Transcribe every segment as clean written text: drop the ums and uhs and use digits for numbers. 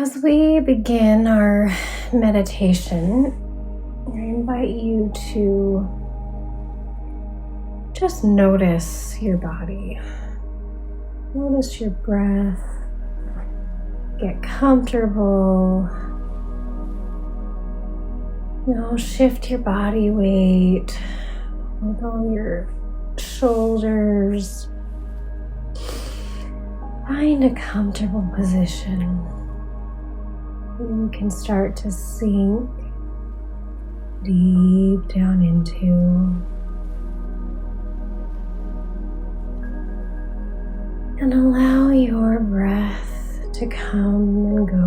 As we begin our meditation, I invite you to just notice your body. Notice your breath. Get comfortable. Now shift your body weight with all your shoulders. Find a comfortable position. You can start to sink deep down into and allow your breath to come and go.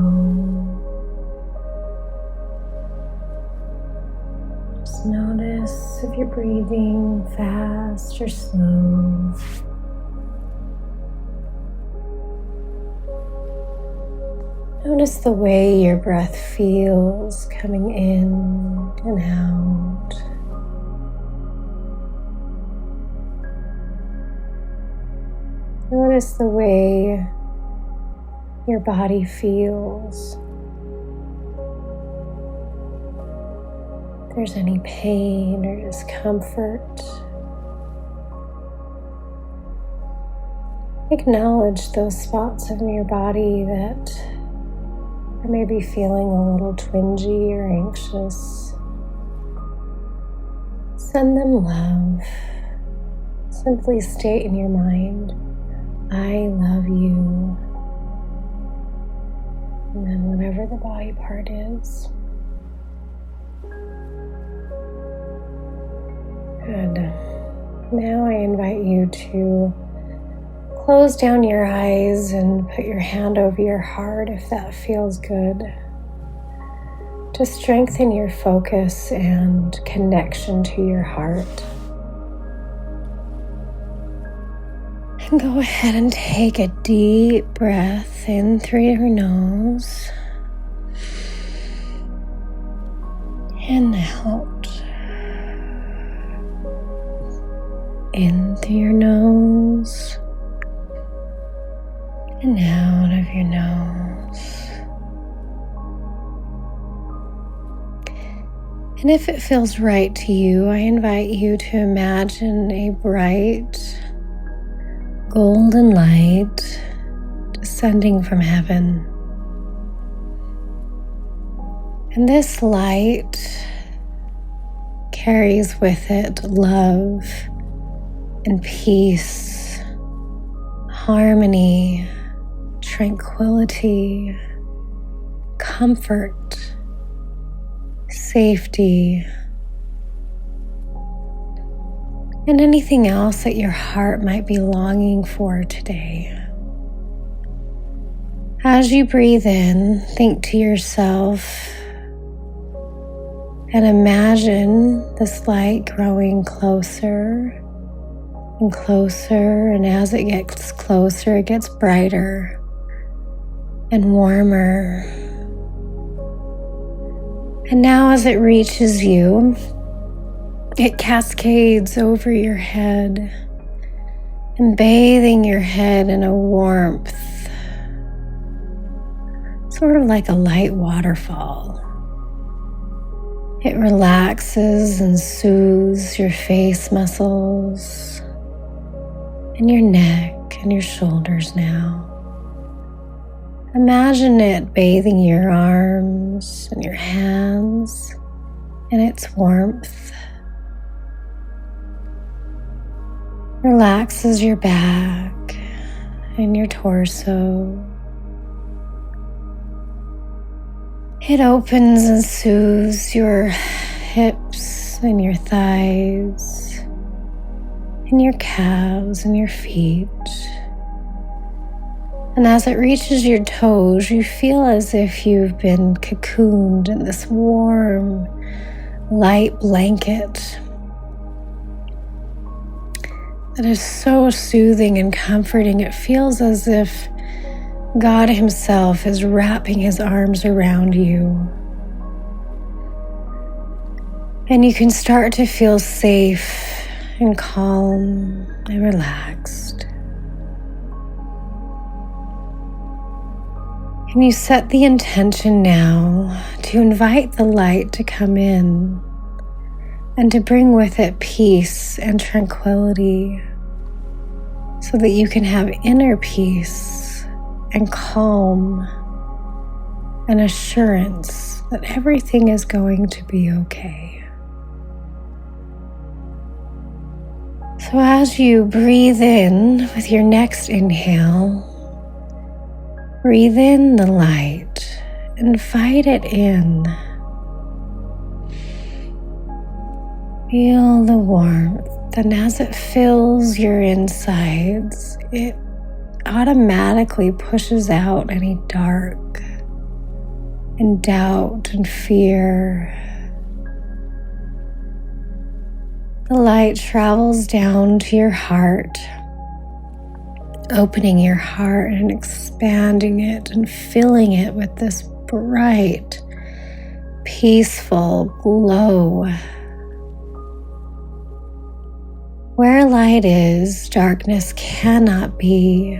Just notice if you're breathing fast or slow. Notice the way your breath feels coming in and out. Notice the way your body feels. If there's any pain or discomfort, acknowledge those spots of your body that are maybe feeling a little twingy or anxious. Send them love. Simply state in your mind, I love you. And then whatever the body part is. Good. Now I invite you to close down your eyes and put your hand over your heart if that feels good. To strengthen your focus and connection to your heart. And go ahead and take a deep breath in through your nose and out. In through your nose and out of your nose. And if it feels right to you, I invite you to imagine a bright golden light descending from heaven. And this light carries with it love and peace, harmony, tranquility, comfort, safety, and anything else that your heart might be longing for today. As you breathe in, think to yourself and imagine this light growing closer and closer, and as it gets closer, it gets brighter and warmer. And now as it reaches you, it cascades over your head and bathing your head in a warmth, sort of like a light waterfall. It relaxes and soothes your face muscles and your neck and your shoulders now. Imagine it bathing your arms and your hands in its warmth. Relaxes your back and your torso. It opens and soothes your hips and your thighs and your calves and your feet. And as it reaches your toes, you feel as if you've been cocooned in this warm, light blanket that is so soothing and comforting. It feels as if God Himself is wrapping His arms around you. And you can start to feel safe and calm and relaxed. And you set the intention now to invite the light to come in and to bring with it peace and tranquility so that you can have inner peace and calm and assurance that everything is going to be okay. So as you breathe in with your next inhale, breathe in the light, invite it in. Feel the warmth, and as it fills your insides, it automatically pushes out any dark and doubt and fear. The light travels down to your heart, opening your heart and expanding it and filling it with this bright, peaceful glow. Where light is, darkness cannot be.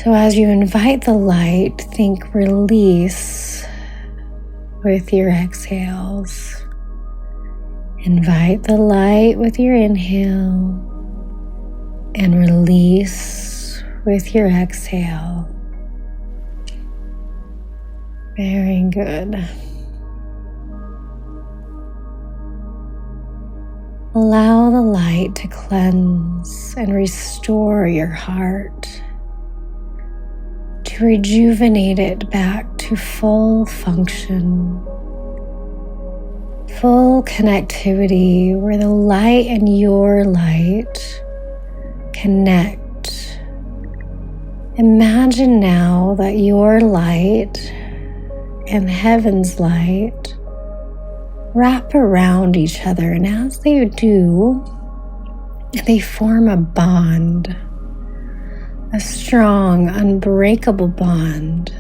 So as you invite the light, think release with your exhales. Invite the light with your inhale and release with your exhale. Very good. Allow the light to cleanse and restore your heart, to rejuvenate it back to full function, full connectivity where the light and your light connect. Imagine now that your light and heaven's light wrap around each other, and as they do, they form a bond, a strong, unbreakable bond.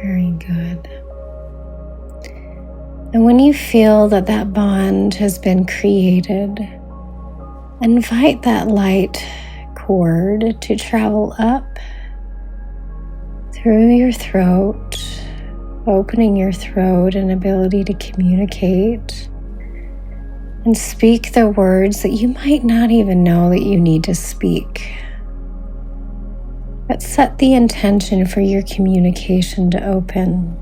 Very good. And when you feel that that bond has been created, invite that light cord to travel up through your throat, opening your throat and ability to communicate and speak the words that you might not even know that you need to speak. But set the intention for your communication to open,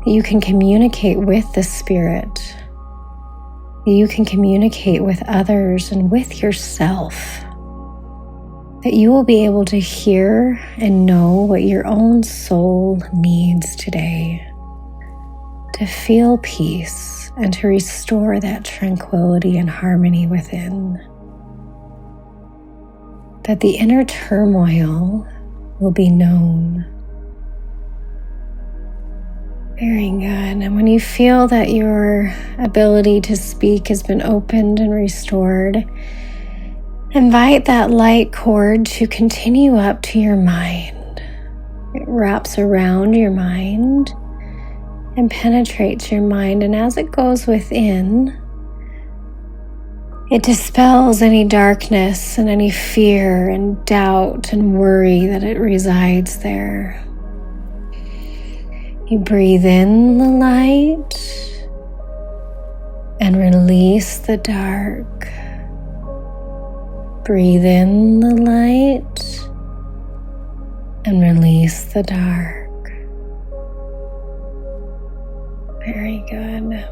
that you can communicate with the Spirit, that you can communicate with others and with yourself, that you will be able to hear and know what your own soul needs today, to feel peace and to restore that tranquility and harmony within. That the inner turmoil will be known. Very good. And when you feel that your ability to speak has been opened and restored, invite that light cord to continue up to your mind. It wraps around your mind and penetrates your mind, and as it goes within, it dispels any darkness and any fear and doubt and worry that it resides there. You breathe in the light and release the dark. Breathe in the light and release the dark. Very good.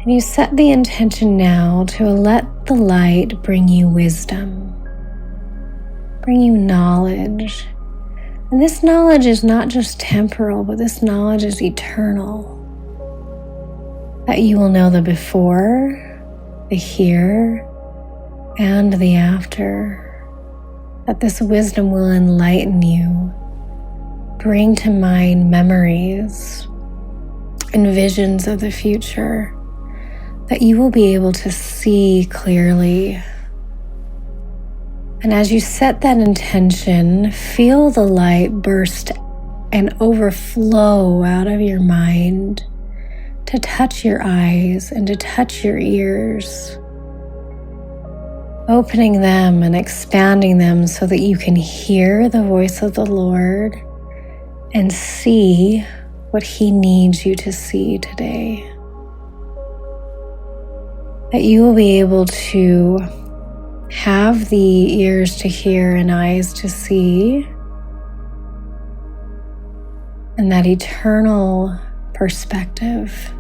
And you set the intention now to let the light bring you wisdom, bring you knowledge. And this knowledge is not just temporal, but this knowledge is eternal. That you will know the before, the here, and the after. That this wisdom will enlighten you, bring to mind memories and visions of the future, that you will be able to see clearly. And as you set that intention, feel the light burst and overflow out of your mind to touch your eyes and to touch your ears opening them and expanding them so that you can hear the voice of the Lord and see what He needs you to see today. That you will be able to have the ears to hear and eyes to see, and that eternal perspective.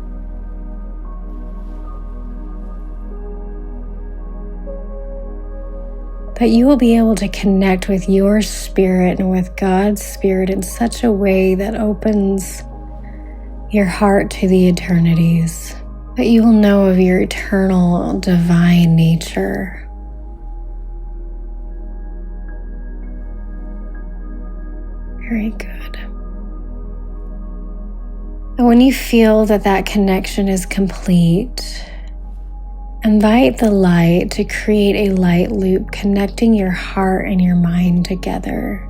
That you will be able to connect with your spirit and with God's spirit in such a way that opens your heart to the eternities. That you will know of your eternal divine nature. Very good. And when you feel that that connection is complete, invite the light to create a light loop connecting your heart and your mind together,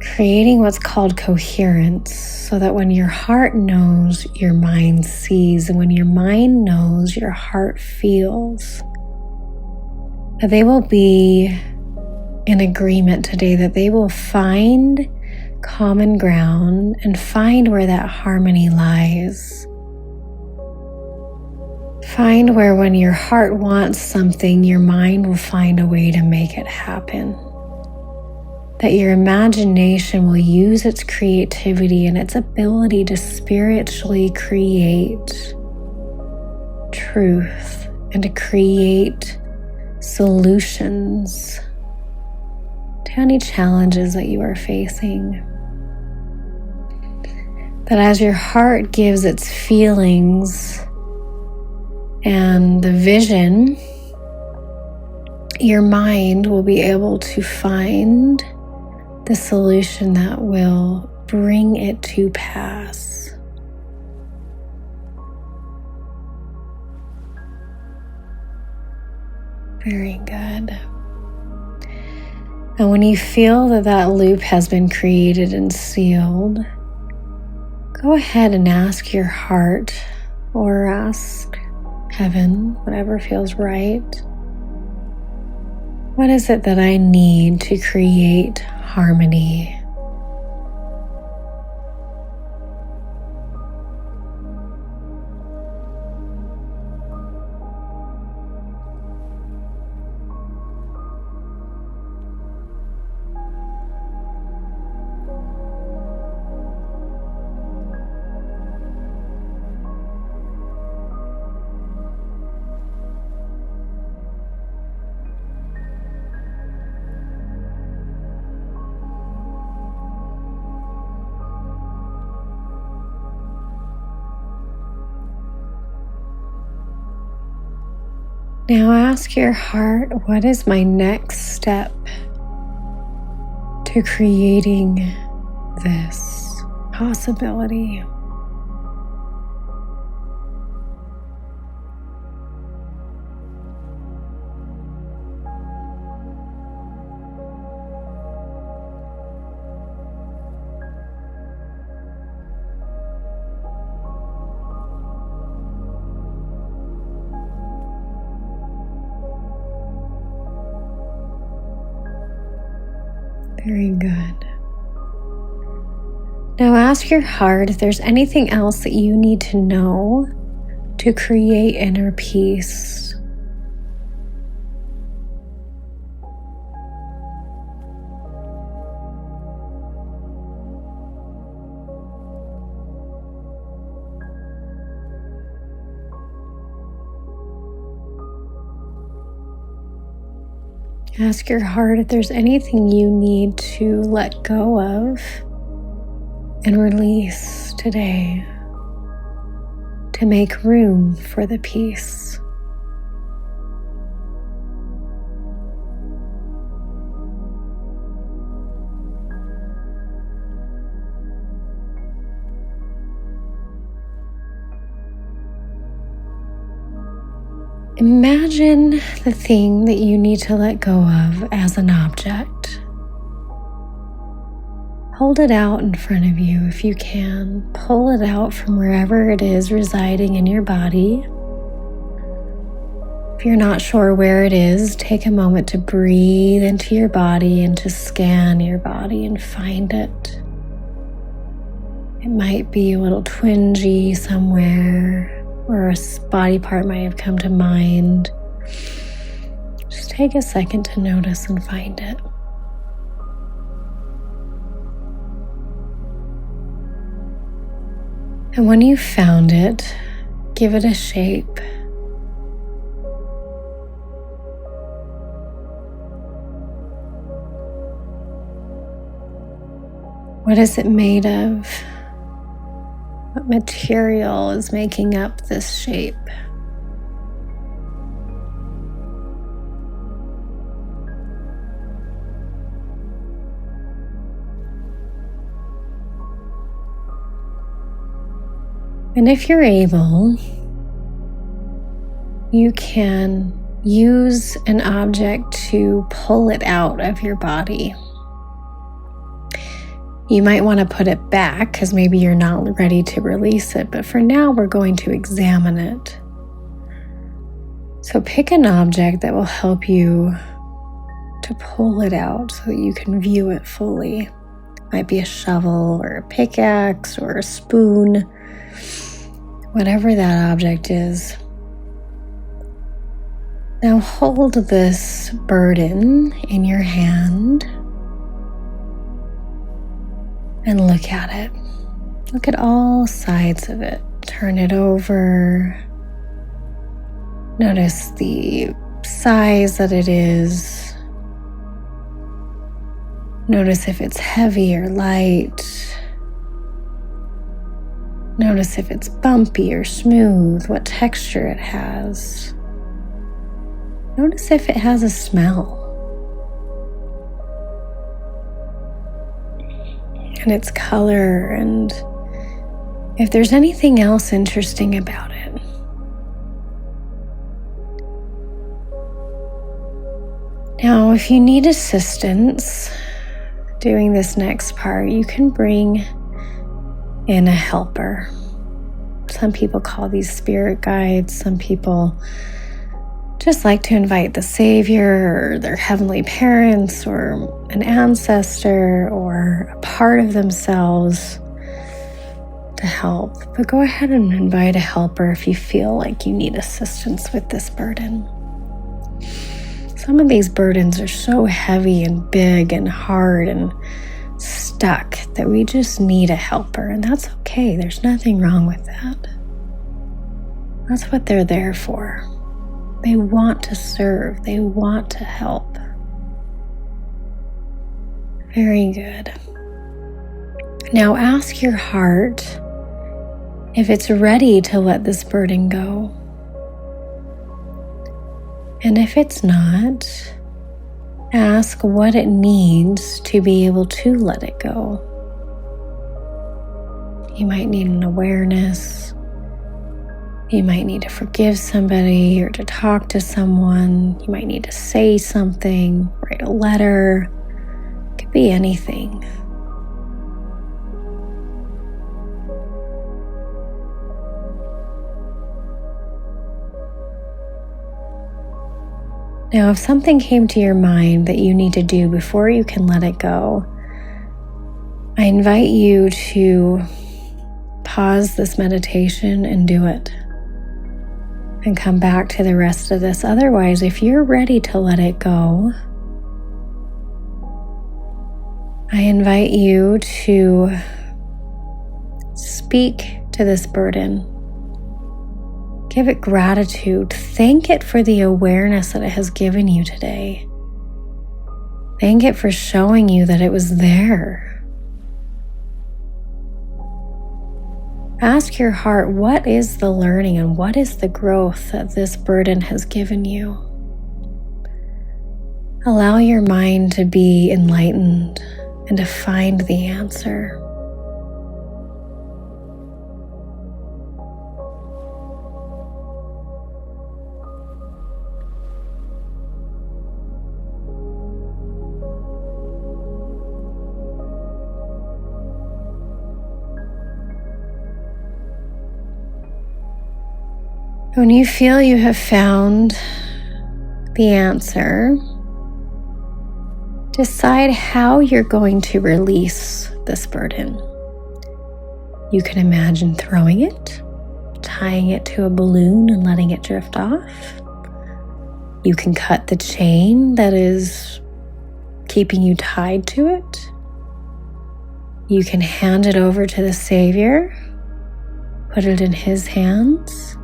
creating what's called coherence, so that when your heart knows, your mind sees, and when your mind knows, your heart feels. That they will be in agreement today, that they will find common ground and find where that harmony lies. Find where when your heart wants something, your mind will find a way to make it happen. That your imagination will use its creativity and its ability to spiritually create truth and to create solutions to any challenges that you are facing. That as your heart gives its feelings and the vision, your mind will be able to find the solution that will bring it to pass. Very good. And when you feel that that loop has been created and sealed, go ahead and ask your heart or ask heaven, whatever feels right. What is it that I need to create harmony? Now ask your heart, what is my next step to creating this possibility? Very good. Now ask your heart if there's anything else that you need to know to create inner peace. Ask your heart if there's anything you need to let go of and release today to make room for the peace. Imagine the thing that you need to let go of as an object. Hold it out in front of you if you can. Pull it out from wherever it is residing in your body. If you're not sure where it is, take a moment to breathe into your body and to scan your body and find it. It might be a little twingy somewhere, or a body part might have come to mind. Just take a second to notice and find it. And when you've found it, give it a shape. What is it made of? What material is making up this shape? And if you're able, you can use an object to pull it out of your body. You might want to put it back because maybe you're not ready to release it, but for now we're going to examine it. So pick an object that will help you to pull it out so that you can view it fully. It might be a shovel or a pickaxe or a spoon, whatever that object is. Now hold this burden in your hand and look at it. Look at all sides of it. Turn it over. Notice the size that it is. Notice if it's heavy or light. Notice if it's bumpy or smooth, what texture it has. Notice if it has a smell. And its color, and if there's anything else interesting about it. Now, if you need assistance doing this next part, you can bring in a helper. Some people call these spirit guides. Some people just like to invite the Savior or their heavenly parents or an ancestor or a part of themselves to help. But go ahead and invite a helper if you feel like you need assistance with this burden. Some of these burdens are so heavy and big and hard and stuck that we just need a helper, and that's okay. There's nothing wrong with that. That's what they're there for. They want to serve. They want to help. Very good. Now ask your heart if it's ready to let this burden go. And if it's not, ask what it needs to be able to let it go. You might need an awareness. You might need to forgive somebody or to talk to someone. You might need to say something, write a letter. It could be anything. Now, if something came to your mind that you need to do before you can let it go, I invite you to pause this meditation and do it. And come back to the rest of this. Otherwise, if you're ready to let it go, I invite you to speak to this burden. Give it gratitude. Thank it for the awareness that it has given you today. Thank it for showing you that it was there. Ask your heart, what is the learning and what is the growth that this burden has given you? Allow your mind to be enlightened and to find the answer. When you feel you have found the answer, decide how you're going to release this burden. You can imagine throwing it, tying it to a balloon and letting it drift off. You can cut the chain that is keeping you tied to it. You can hand it over to the Savior, put it in His hands.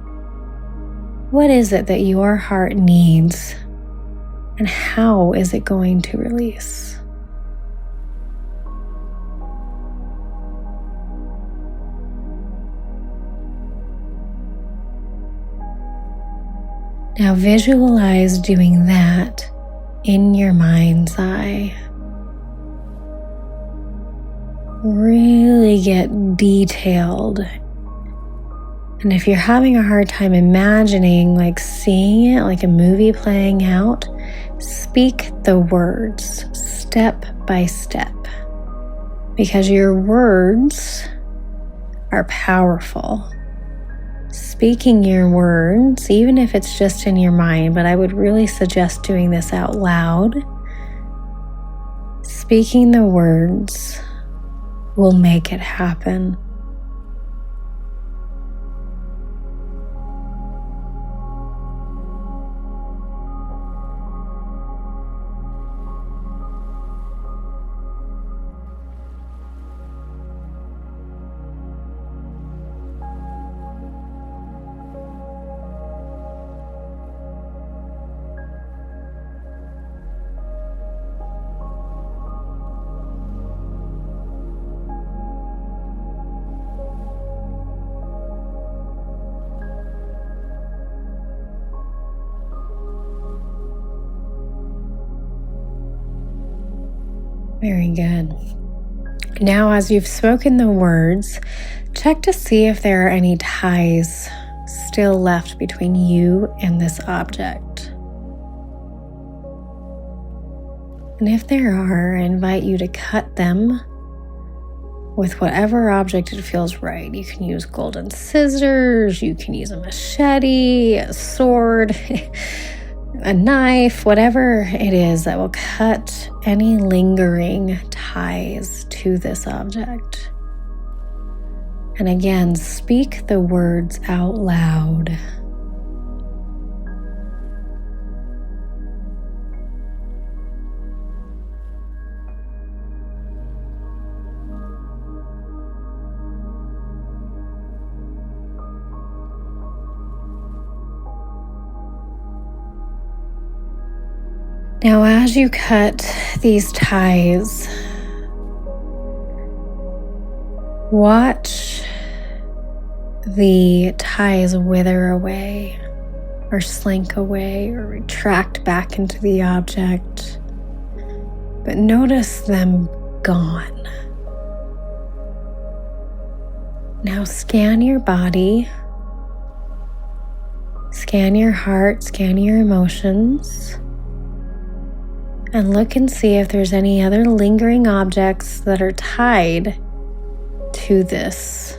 What is it that your heart needs, and how is it going to release? Now visualize doing that in your mind's eye. Really get detailed. And if you're having a hard time imagining, like seeing it like a movie playing out, speak the words step by step. Because your words are powerful. Speaking your words, even if it's just in your mind, but I would really suggest doing this out loud. Speaking the words will make it happen. Very good. Now, as you've spoken the words, check to see if there are any ties still left between you and this object. And if there are, I invite you to cut them with whatever object it feels right. You can use golden scissors, you can use a machete, a sword, a knife, whatever it is that will cut any lingering ties to this object. And again, speak the words out loud. Now, as you cut these ties, watch the ties wither away or slink away or retract back into the object, but notice them gone. Now scan your body, scan your heart, scan your emotions, and look and see if there's any other lingering objects that are tied to this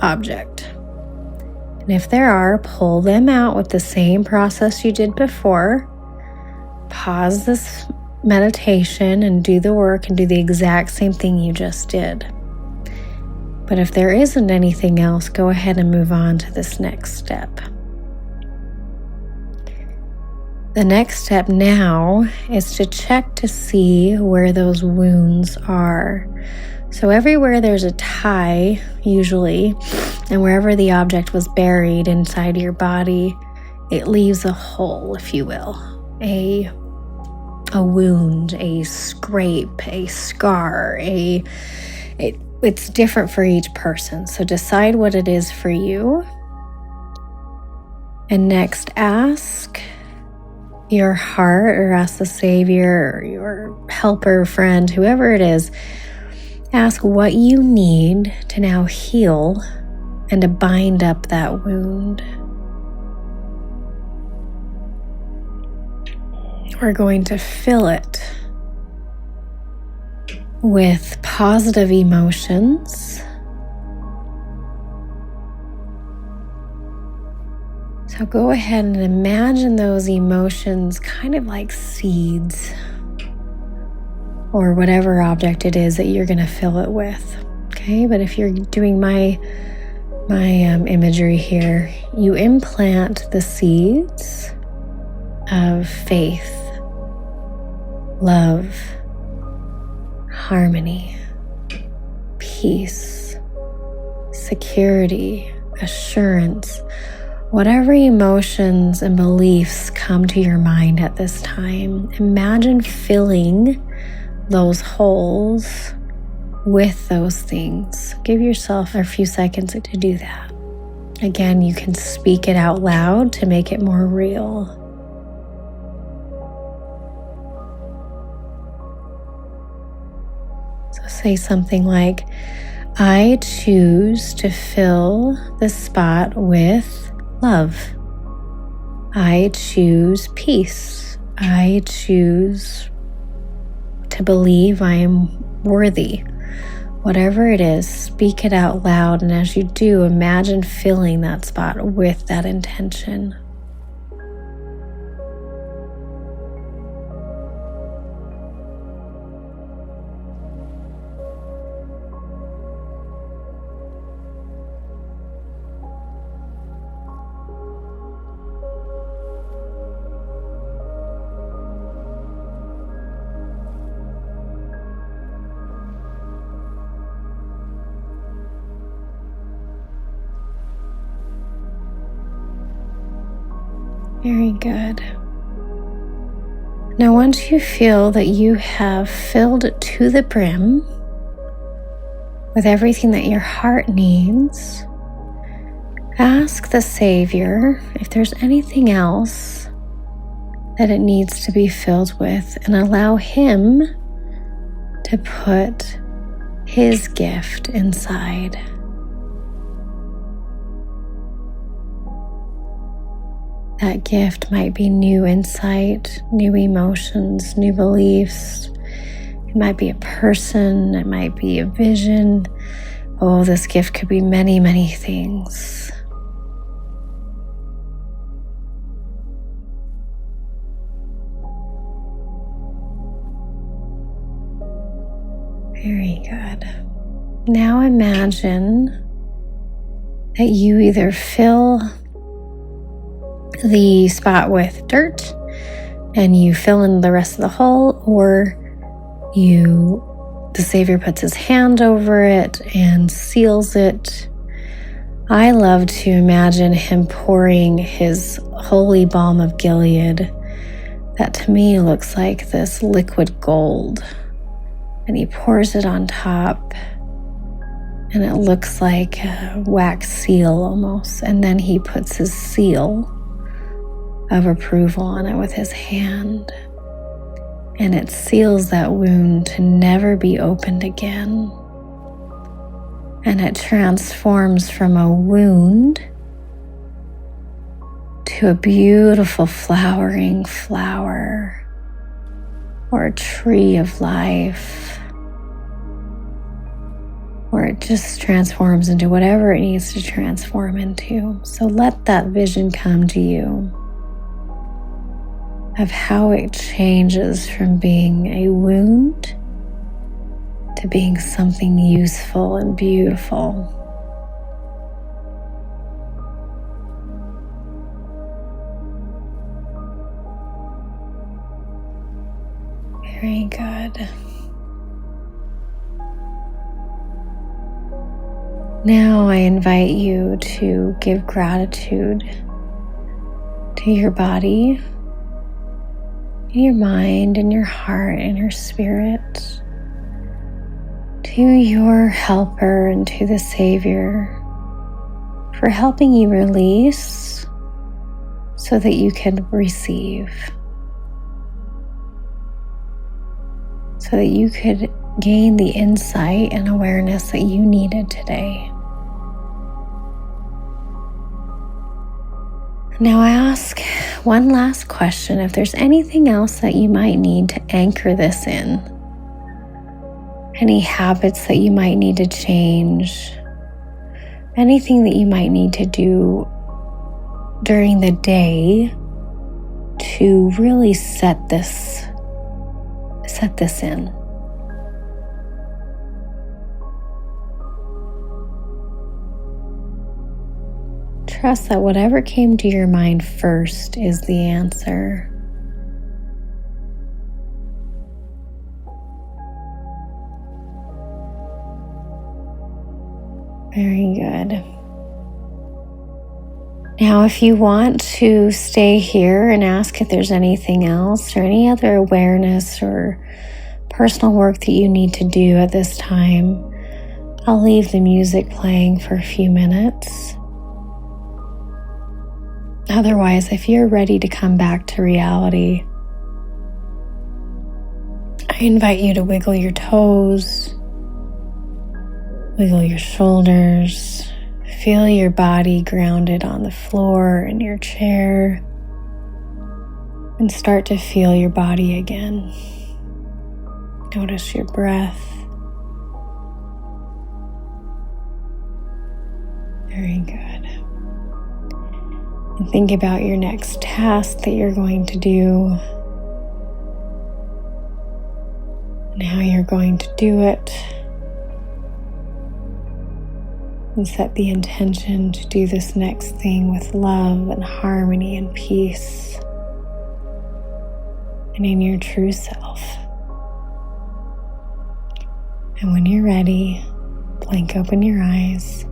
object. And if there are, pull them out with the same process you did before. Pause this meditation and do the work and do the exact same thing you just did. But if there isn't anything else, go ahead and move on to this next step. The next step now is to check to see where those wounds are. So everywhere there's a tie, usually, and wherever the object was buried inside your body, it leaves a hole, if you will, a wound, a scrape, a scar, it's different for each person. So decide what it is for you. And next, ask your heart, or ask the Savior, or your helper, friend, whoever it is, ask what you need to now heal and to bind up that wound. We're going to fill it with positive emotions. So go ahead and imagine those emotions kind of like seeds, or whatever object it is that you're going to fill it with. Okay, but if you're doing my imagery here, you implant the seeds of faith, love, harmony, peace, security, assurance, whatever emotions and beliefs come to your mind at this time. Imagine filling those holes with those things. Give yourself a few seconds to do that. Again, you can speak it out loud to make it more real. So say something like, I choose to fill the spot with love. I choose peace. I choose to believe I am worthy. Whatever it is, speak it out loud, and as you do, imagine filling that spot with that intention. Very good. Now, once you feel that you have filled it to the brim with everything that your heart needs, ask the Savior if there's anything else that it needs to be filled with, and allow Him to put His gift inside. That gift might be new insight, new emotions, new beliefs. It might be a person, it might be a vision. Oh, this gift could be many, many things. Very good. Now imagine that you either fill the spot with dirt and you fill in the rest of the hole, or the Savior puts His hand over it and seals it. I love to imagine Him pouring His holy balm of Gilead, that to me looks like this liquid gold, and He pours it on top, and it looks like a wax seal almost, and then He puts His seal of approval on it with His hand, and it seals that wound to never be opened again, and it transforms from a wound to a beautiful flowering flower or a tree of life, or it just transforms into whatever it needs to transform into. So let that vision come to you of how it changes from being a wound to being something useful and beautiful. Very good. Now I invite you to give gratitude to your body, your mind and your heart and your spirit, to your helper and to the Savior for helping you release so that you can receive, so that you could gain the insight and awareness that you needed today. Now I ask one last question. If there's anything else that you might need to anchor this in, any habits that you might need to change, anything that you might need to do during the day to really set this in. Trust that whatever came to your mind first is the answer. Very good. Now, if you want to stay here and ask if there's anything else or any other awareness or personal work that you need to do at this time, I'll leave the music playing for a few minutes. Otherwise, if you're ready to come back to reality, I invite you to wiggle your toes, wiggle your shoulders, feel your body grounded on the floor in your chair, and start to feel your body again. Notice your breath. Very good. And think about your next task that you're going to do and how you're going to do it. And set the intention to do this next thing with love and harmony and peace and in your true self. And when you're ready, blink open your eyes.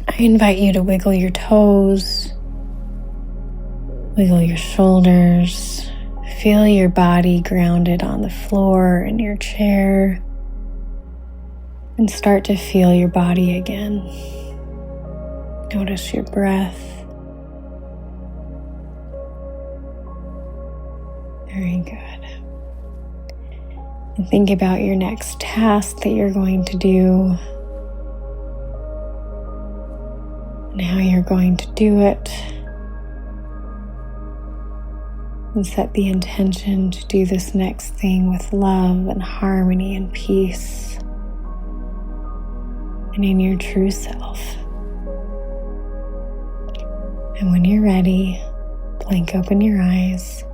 I invite you to wiggle your toes, wiggle your shoulders, feel your body grounded on the floor in your chair, and start to feel your body again. Notice your breath. Very good. And think about your next task that you're going to do and how you're going to do it. And set the intention to do this next thing with love and harmony and peace and in your true self. And when you're ready, blink open your eyes.